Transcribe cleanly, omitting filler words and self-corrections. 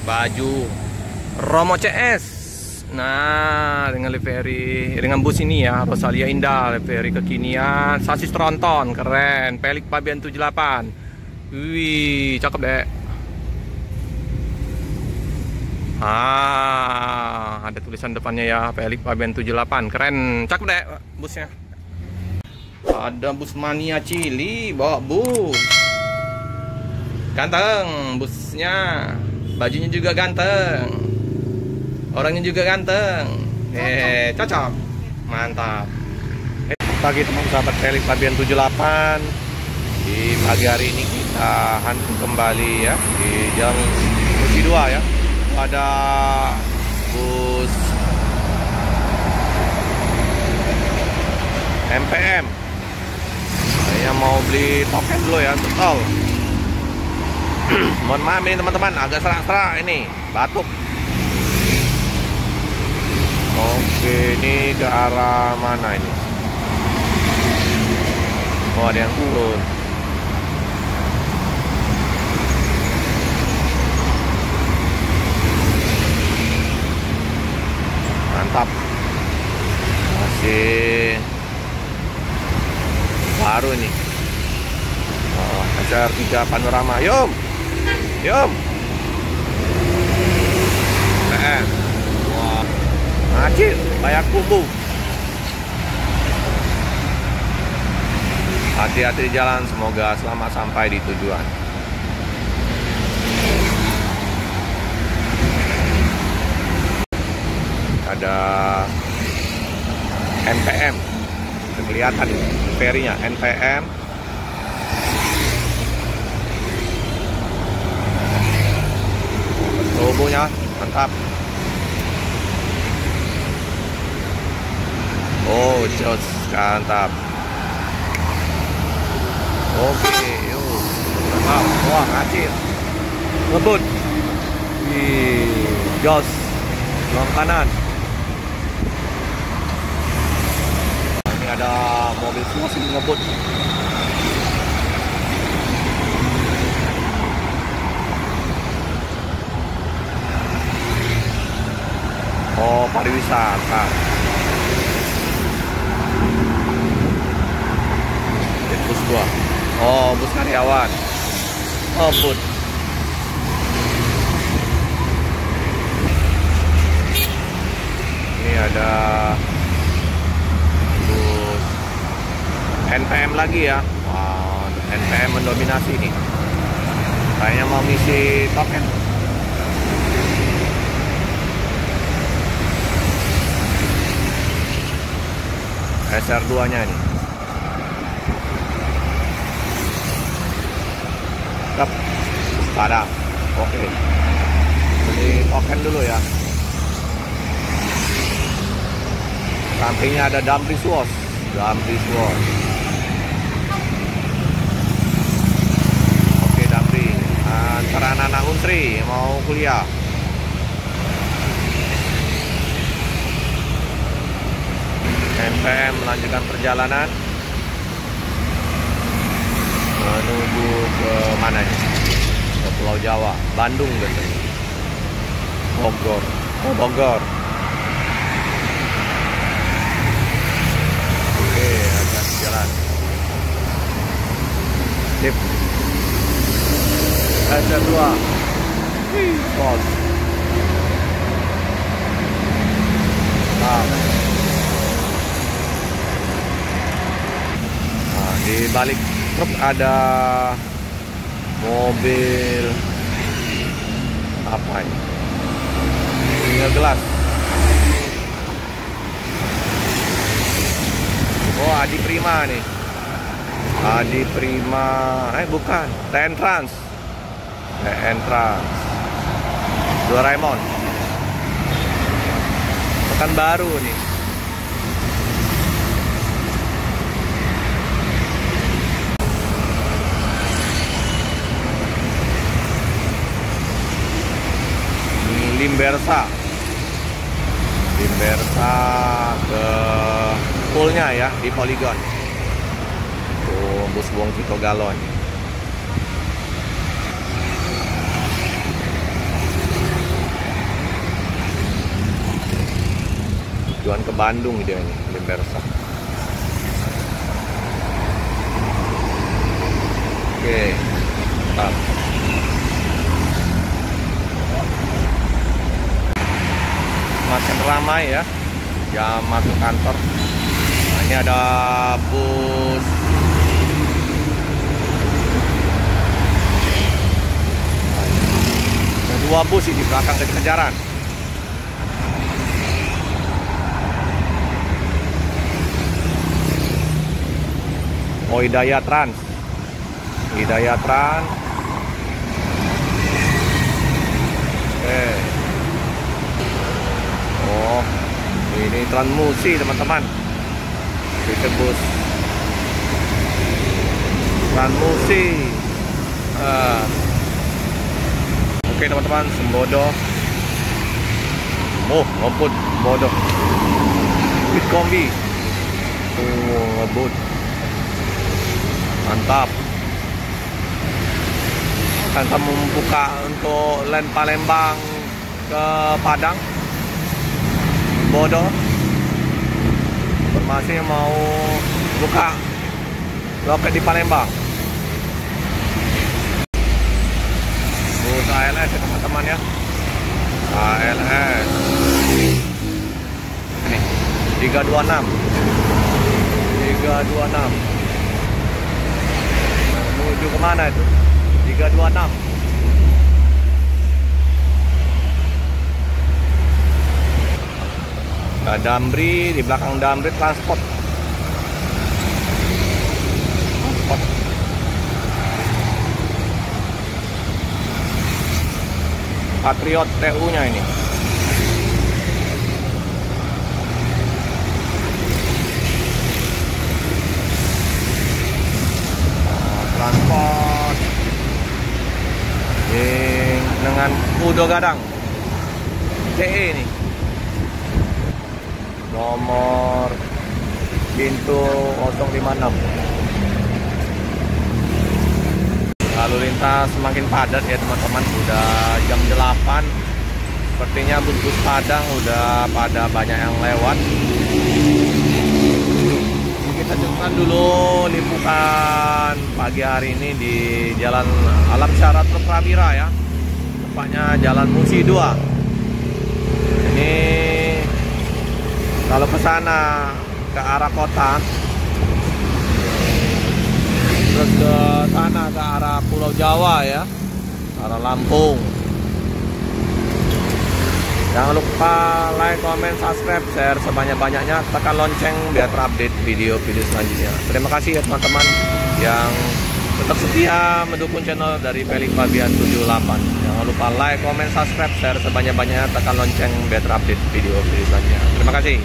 baju Romo CS. Nah, dengan livery, dengan bus ini ya, Rosalia Indah, livery kekinian, sasis tronton, keren, Pelik Pabean 78. Wih, cakep deh. Ada tulisan depannya ya, Pelik Pabean 78, keren, cakep deh busnya. Ada bus Mania Cili, bawa bus. Ganteng busnya, bajunya juga ganteng. Orangnya juga ganteng. Cocok. Mantap. Pagi teman sahabat Pelik Pabean 78. Di pagi hari ini kita hantu kembali ya di Jalan Musi 2 ya. Ada bus MPM. Saya mau beli token dulu ya, betul. Mohon maaf ini teman-teman, agak serak-serak ini, batuk. Oke, ini ke arah mana ini? Oh, ada yang turun. Mantap. Masih baru ini. Oh, SR3 Panorama. Yum. Wah. Acil, bayar kubu. Hati-hati di jalan, semoga selamat sampai di tujuan. Ada NPM, kelihatan ini, ferinya NPM. Turbonya mantap. Oh, jos, mantap. Oke, yuk. Mantap. Wah, ngacir. Ngebut. Wih, jos. Belakang kanan. Ini ada mobil semua sini ngebut. Oh, pariwisata. Bus gua. Oh, bus karyawan. Oh, bus. Ini ada bus NPM lagi ya. Wow, NPM mendominasi nih. Kayaknya mau ngisi token. SR2-nya nih. Padang. Oke. Beli token dulu ya. Sampingnya ada Dumfries Wash. Oke, Dumfries. Antara anak-anak Unsri mau kuliah. NPM melanjutkan perjalanan menuju ke mana nih? Ke Pulau Jawa, Bandung biasanya. Bogor. Oh, Bogor. Oke, agak jalan. Sip. SR2. Pos. Nah, di balik truk ada mobil apa ini? Gelas. Oh, Adi Prima nih. Adi Prima, bukan, Trans. Doraemon. Bukan baru nih. Limbersa ke poolnya ya di Polygon. Tuh bus buang Vito Galon. tujuan ke Bandung dia ini, Limbersa. Oke, mantap. Makin ramai ya jam masuk kantor. Nah, ini ada bus dua bus di belakang kejar-kejaran. Oh, Hidayah Trans. Hidayah Trans. Oke. Oh, ini Transmusi teman-teman. Itu bus Transmusi. Oke teman-teman, Sembodo. Oh, ngebut Sembodo. Speed Kombi. Oh, ngebut. Mantap. Kita membuka untuk line Palembang ke Padang. Bodoh. Informasi mau buka loket di Palembang. Bus ALS ya teman-teman ya. ALS. Ini 326. 326. Menuju kemana itu? 326. Nah, Damri, di belakang Damri transport. Patriot TU-nya ini. Transport. Dengan Udo Gadang. CE ini. Nomor pintu 056. Lalu lintas semakin padat ya teman-teman. Udah jam 8. Sepertinya bus-bus Padang udah pada banyak yang lewat. Kita cukupkan dulu liputan pagi hari ini di Jalan Alam Syara Truk Prawira ya. Tepatnya Jalan Musi 2. Ini kalau ke sana ke arah kota, terus ke sana ke arah Pulau Jawa ya, arah Lampung. Jangan lupa like, comment, subscribe, share sebanyak-banyaknya, tekan lonceng biar terupdate video-video selanjutnya. Terima kasih ya teman-teman yang tetap setia mendukung channel dari Pelik Fabian 78. Jangan lupa like, comment, subscribe, share sebanyak-banyaknya, tekan lonceng biar terupdate video-video selanjutnya. Terima kasih.